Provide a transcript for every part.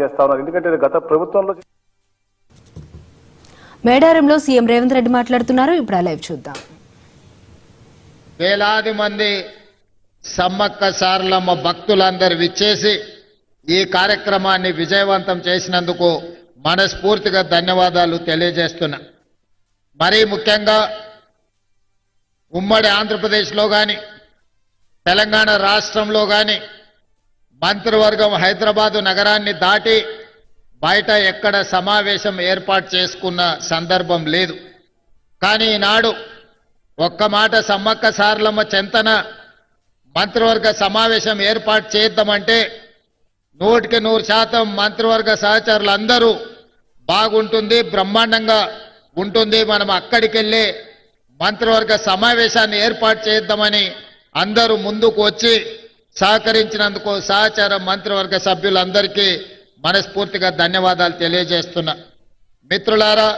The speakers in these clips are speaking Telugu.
చేస్తా ఉన్నారు. ఎందుకంటే గత ప్రభుత్వంలో మేడారంలో సీఎం రేవంత్ రెడ్డి మాట్లాడుతున్నారు. ఇప్పుడు లైవ్ చూద్దాం. వేలాది మంది సమ్మక్క సారలమ్మ భక్తులందరూ విచ్చేసి ఈ కార్యక్రమాన్ని విజయవంతం చేసినందుకు మనస్ఫూర్తిగా ధన్యవాదాలు తెలియజేస్తున్నా. మరీ ముఖ్యంగా ఉమ్మడి ఆంధ్రప్రదేశ్లో కానీ తెలంగాణ రాష్ట్రంలో కానీ మంత్రివర్గం హైదరాబాదు నగరాన్ని దాటి బయట ఎక్కడ సమావేశం ఏర్పాటు చేసుకున్న సందర్భం లేదు. కానీ ఈనాడు ఒక్క మాట సమ్మక్క సారలమ్మ చెంతన మంత్రివర్గ సమావేశం ఏర్పాటు చేద్దామంటే 100% మంత్రివర్గ సహచరులందరూ బాగుంటుంది, బ్రహ్మాండంగా ఉంటుంది, మనం అక్కడికి వెళ్ళి మంత్రివర్గ సమావేశాన్ని ఏర్పాటు చేద్దామని అందరూ ముందుకు వచ్చి సహకరించినందుకు సహచార మంత్రివర్గ సభ్యులందరికీ మనస్ఫూర్తిగా ధన్యవాదాలు తెలియజేస్తున్నా. మిత్రులారా,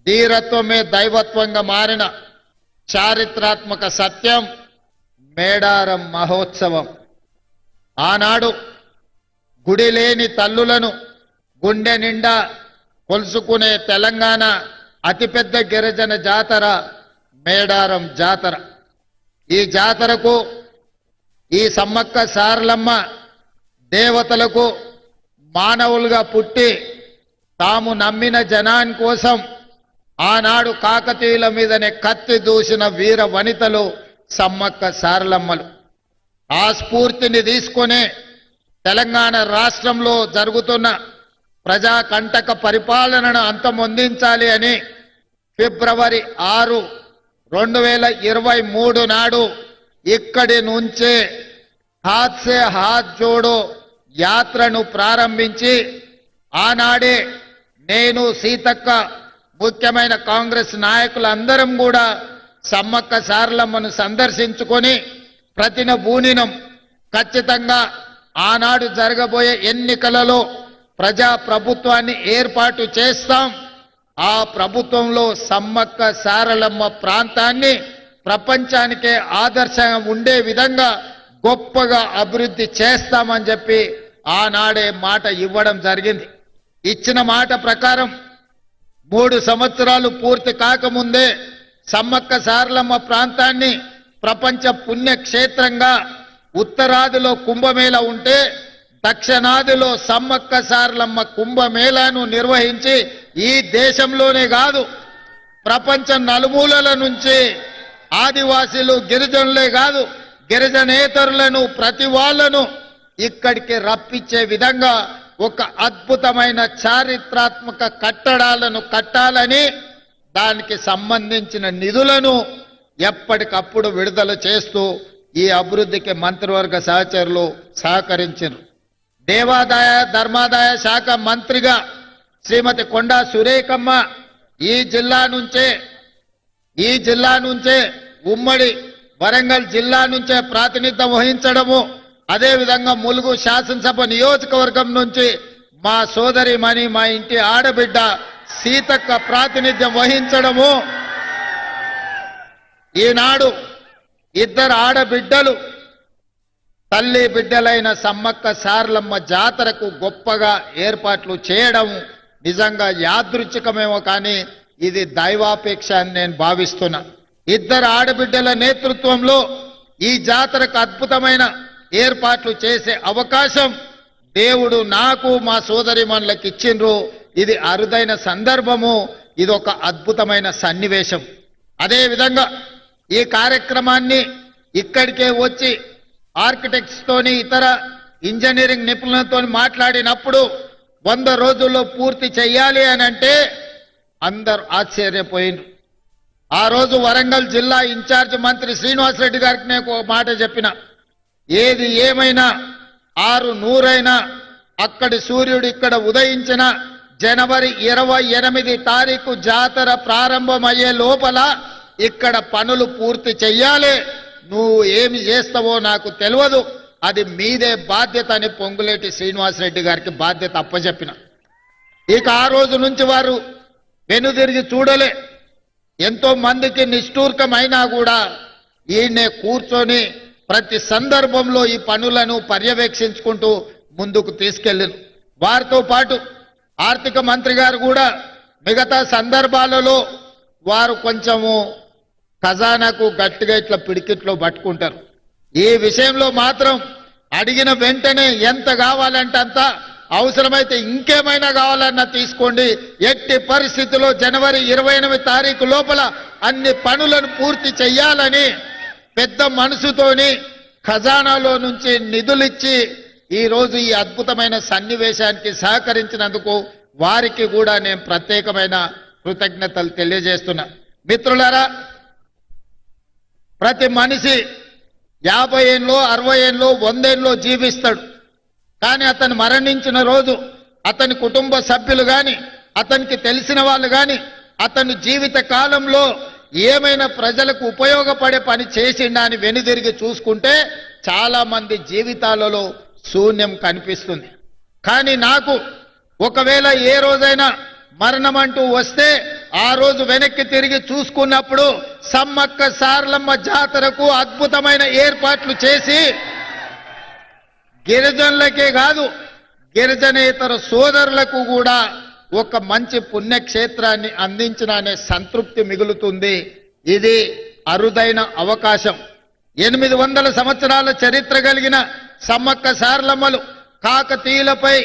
ధీరత్వమే దైవత్వంగా మారిన చారిత్రాత్మక సత్యం మేడారం మహోత్సవం. ఆనాడు గుడి లేని తల్లులను గుండె నిండా కొలుసుకునే తెలంగాణ అతిపెద్ద గిరిజన జాతర మేడారం జాతర. ఈ జాతరకు ఈ సమ్మక్క సారలమ్మ దేవతలకు మానవులుగా పుట్టి తాము నమ్మిన జనాని కోసం ఆనాడు కాకతీయుల మీదనే కత్తి దూసిన వీర వనితలు సమ్మక్క సారలమ్మలు. ఆ స్ఫూర్తిని తీసుకునే తెలంగాణ రాష్ట్రంలో జరుగుతున్న ప్రజాకంటక పరిపాలనను అంతమొందించాలి అని ఫిబ్రవరి 6, 2023 నాడు ఇక్కడి నుంచే హాత్ సే హాత్ జోడో యాత్రను ప్రారంభించి ఆనాడే నేను, సీతక్క, ముఖ్యమైన కాంగ్రెస్ నాయకులందరం కూడా సమ్మక్క సారలమ్మను సందర్శించుకొని ప్రతినబూనినం ఖచ్చితంగా ఆనాడు జరగబోయే ఎన్నికలలో ప్రజా ప్రభుత్వాన్ని ఏర్పాటు చేస్తాం, ఆ ప్రభుత్వంలో సమ్మక్క సారలమ్మ ప్రాంతాన్ని ప్రపంచానికే ఆదర్శంగా ఉండే విధంగా గొప్పగా అభివృద్ధి చేస్తామని చెప్పి ఆనాడే మాట ఇవ్వడం జరిగింది. ఇచ్చిన మాట ప్రకారం 3 సంవత్సరాలు పూర్తి కాకముందే సమ్మక్క సారలమ్మ ప్రాంతాన్ని ప్రపంచ పుణ్యక్షేత్రంగా ఉత్తరాదిలో కుంభమేళ ఉంటే దక్షిణాదిలో సమ్మక్క సారలమ్మ కుంభమేళాను నిర్వహించి ఈ దేశంలోనే కాదు ప్రపంచ నలుమూలల నుంచి ఆదివాసీలు, గిరిజనులే కాదు గిరిజనేతరులను ప్రతి వాళ్ళను ఇక్కడికి రప్పించే విధంగా ఒక అద్భుతమైన చారిత్రాత్మక కట్టడాలను కట్టాలని దానికి సంబంధించిన నిధులను ఎప్పటికప్పుడు విడుదల చేస్తూ ఈ అభివృద్ధికి మంత్రివర్గ సహచరులు సహకరించారు. దేవాదాయ ధర్మాదాయ శాఖ మంత్రిగా శ్రీమతి కొండా సురేఖమ్మ ఈ జిల్లా నుంచే ఉమ్మడి వరంగల్ జిల్లా నుంచే ప్రాతినిధ్యం వహించడము, అదేవిధంగా ములుగు శాసనసభ నియోజకవర్గం నుంచి మా సోదరిమణి, మా ఇంటి ఆడబిడ్డ సీతక్క ప్రాతినిధ్యం వహించడము, ఈనాడు 2 ఆడబిడ్డలు తల్లి బిడ్డలైన సమ్మక్క సారలమ్మ జాతరకు గొప్పగా ఏర్పాట్లు చేయడం నిజంగా యాదృచ్ఛికమేమో కానీ ఇది దైవాపేక్ష అని నేను భావిస్తున్నా. 2 ఆడబిడ్డల నేతృత్వంలో ఈ జాతరకు అద్భుతమైన ఏర్పాట్లు చేసే అవకాశం దేవుడు నాకు, మా సోదరిమణులకు ఇచ్చిండ్రు. ఇది అరుదైన సందర్భము, ఇది ఒక అద్భుతమైన సన్నివేశం. అదేవిధంగా ఈ కార్యక్రమాన్ని ఇక్కడికే వచ్చి ఆర్కిటెక్ట్స్ తోని ఇతర ఇంజనీరింగ్ నిపుణులతో మాట్లాడినప్పుడు 100 రోజుల్లో పూర్తి చేయాలి అని అంటే అందరూ ఆశ్చర్యపోయిండ్రు. ఆ రోజు వరంగల్ జిల్లా ఇన్ఛార్జ్ మంత్రి శ్రీనివాసరెడ్డి గారికి నేను ఒక మాట చెప్పిన, ఏది ఏమైనా 600 అక్కడి సూర్యుడు ఇక్కడ ఉదయించిన జనవరి 28 తారీఖు జాతర ప్రారంభమయ్యే లోపల ఇక్కడ పనులు పూర్తి చెయ్యాలి, నువ్వు ఏమి చేస్తావో నాకు తెలియదు, అది మీదే బాధ్యత అని పొంగులేటి శ్రీనివాసరెడ్డి గారికి బాధ్యత అప్పచెప్పిన. ఇక ఆ రోజు నుంచి వారు వెనుదిరిగి చూడలే. ఎంతో మందికి నిష్ఠూర్కమైనా కూడా ఈయనే కూర్చొని ప్రతి సందర్భంలో ఈ పనులను పర్యవేక్షించుకుంటూ ముందుకు తీసుకెళ్ళారు. వారితో పాటు ఆర్థిక మంత్రి గారు కూడా మిగతా సందర్భాలలో వారు కొంచెము ఖజానాకు గట్టిగా ఇట్లా పిడికిట్లో పట్టుకుంటారు. ఈ విషయంలో మాత్రం అడిగిన వెంటనే ఎంత కావాలంటే అంత, అవసరమైతే ఇంకేమైనా కావాలన్నా తీసుకోండి, ఎట్టి పరిస్థితుల్లో జనవరి 28 తారీఖు లోపల అన్ని పనులను పూర్తి చెయ్యాలని పెద్ద మనసుతోని ఖజానాలో నుంచి నిధులిచ్చి ఈ రోజు ఈ అద్భుతమైన సన్నివేశానికి సహకరించినందుకు వారికి కూడా నేను ప్రత్యేకమైన కృతజ్ఞతలు తెలియజేస్తున్నా. మిత్రులారా, ప్రతి మనిషి 50 ఏళ్ళు 60 ఏళ్ళు 100 ఏళ్ళు జీవిస్తాడు. కానీ అతను మరణించిన రోజు అతని కుటుంబ సభ్యులు గాని అతనికి తెలిసిన వాళ్ళు గాని అతని జీవిత కాలంలో ఏమైనా ప్రజలకు ఉపయోగపడే పని చేసిండా అని వెనుదిరిగి చూసుకుంటే చాలా మంది జీవితాలలో శూన్యం కనిపిస్తుంది. కానీ నాకు ఒకవేళ ఏ రోజైనా మరణం అంటూ వస్తే ఆ రోజు వెనక్కి తిరిగి చూసుకున్నప్పుడు సమ్మక్క సారలమ్మ జాతరకు అద్భుతమైన ఏర్పాట్లు చేసి గిరిజనులకే కాదు గిరిజనేతర సోదరులకు కూడా ఒక మంచి పుణ్యక్షేత్రాన్ని అందించిన అనే సంతృప్తి మిగులుతుంది. ఇది అరుదైన అవకాశం. 800 సంవత్సరాల చరిత్ర కలిగిన సమ్మక్క సారలమ్మలు కాకతీయులపై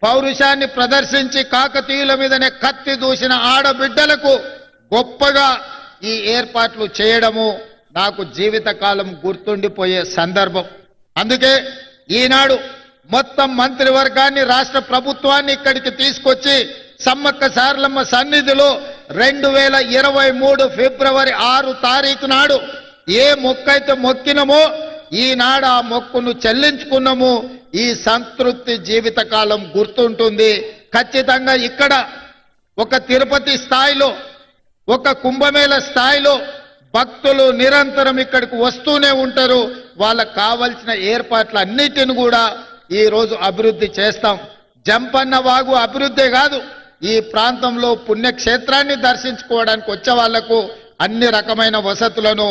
పౌరుషాన్ని ప్రదర్శించి కాకతీయుల మీదనే కత్తి దూసిన ఆడబిడ్డలకు గొప్పగా ఈ ఏర్పాట్లు చేయడము నాకు జీవితకాలం గుర్తుండిపోయే సందర్భం. అందుకే ఈనాడు మొత్తం మంత్రివర్గాన్ని రాష్ట్ర ప్రభుత్వాన్ని ఇక్కడికి తీసుకొచ్చి సమ్మక్క సారలమ్మ సన్నిధిలో 2023 ఫిబ్రవరి 6 తారీఖు నాడు ఏ మొక్కైతే మొక్కినమో ఈనాడు ఆ మొక్కును చెల్లించుకున్నాము. ఈ సంతృప్తి జీవితకాలం గుర్తుంటుంది. ఖచ్చితంగా ఇక్కడ ఒక తిరుపతి స్థాయిలో ఒక కుంభమేళ స్థాయిలో భక్తులు నిరంతరం ఇక్కడికి వస్తూనే ఉంటారు. వాళ్ళకు కావలసిన ఏర్పాట్లన్నిటిని కూడా ఈ రోజు అభివృద్ధి చేస్తాం. జంపన్న వాగు అభివృద్ధే కాదు, ఈ ప్రాంతంలో పుణ్యక్షేత్రాన్ని దర్శించుకోవడానికి వచ్చే వాళ్లకు అన్ని రకమైన వసతులను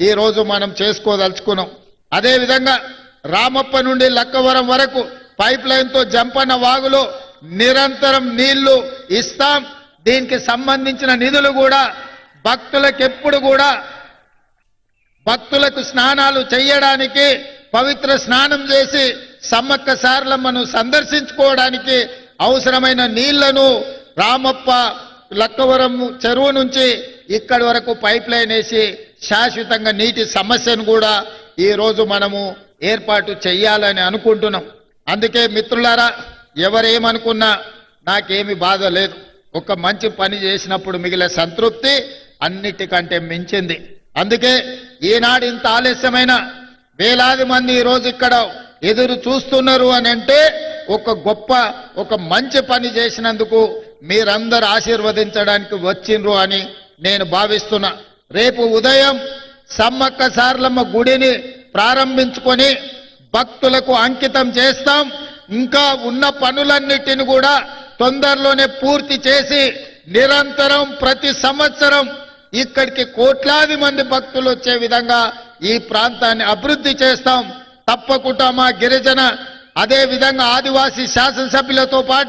ఈ రోజు మనం చేసుకోదలుచుకున్నాం. అదేవిధంగా రామప్ప నుండి లక్కవరం వరకు పైప్ లైన్ తో జంపన్న వాగులో నిరంతరం నీళ్లు ఇస్తాం. దీనికి సంబంధించిన నిధులు కూడా భక్తులకు కూడా భక్తులకు స్నానాలు చేయడానికి పవిత్ర స్నానం చేసి సమ్మక్క సారలమ్మను సందర్శించుకోవడానికి అవసరమైన నీళ్లను రామప్ప లక్కవరం చెరువు నుంచి ఇక్కడి వరకు పైప్ లైన్ వేసి శాశ్వతంగా నీటి సమస్యను కూడా ఈ రోజు మనము ఏర్పాటు చెయ్యాలని అనుకుంటున్నాం. అందుకే మిత్రులారా, ఎవరేమనుకున్నా నాకేమి బాధ లేదు. ఒక మంచి పని చేసినప్పుడు మిగిలే సంతృప్తి అన్నిటికంటే మించింది. అందుకే ఈనాడు ఇంత ఆలస్యమైన వేలాది మంది ఈ రోజు ఇక్కడ ఎదురు చూస్తున్నారు అని అంటే ఒక మంచి పని చేసినందుకు మీరందరూ ఆశీర్వదించడానికి వచ్చిండ్రు అని నేను భావిస్తున్నా. రేపు ఉదయం సమ్మక్క సారలమ్మ గుడిని ప్రారంభించుకొని భక్తులకు అంకితం చేస్తాం. ఇంకా ఉన్న పనులన్నిటిని కూడా తొందరలోనే పూర్తి చేసి నిరంతరం ప్రతి సంవత్సరం ఇక్కడికి కోట్లాది మంది భక్తులు వచ్చే విధంగా ఈ ప్రాంతాన్ని అభివృద్ధి చేస్తాం. తప్పకుండా మా గిరిజన అదే విధంగా ఆదివాసీ శాసనసభ్యులతో పాటు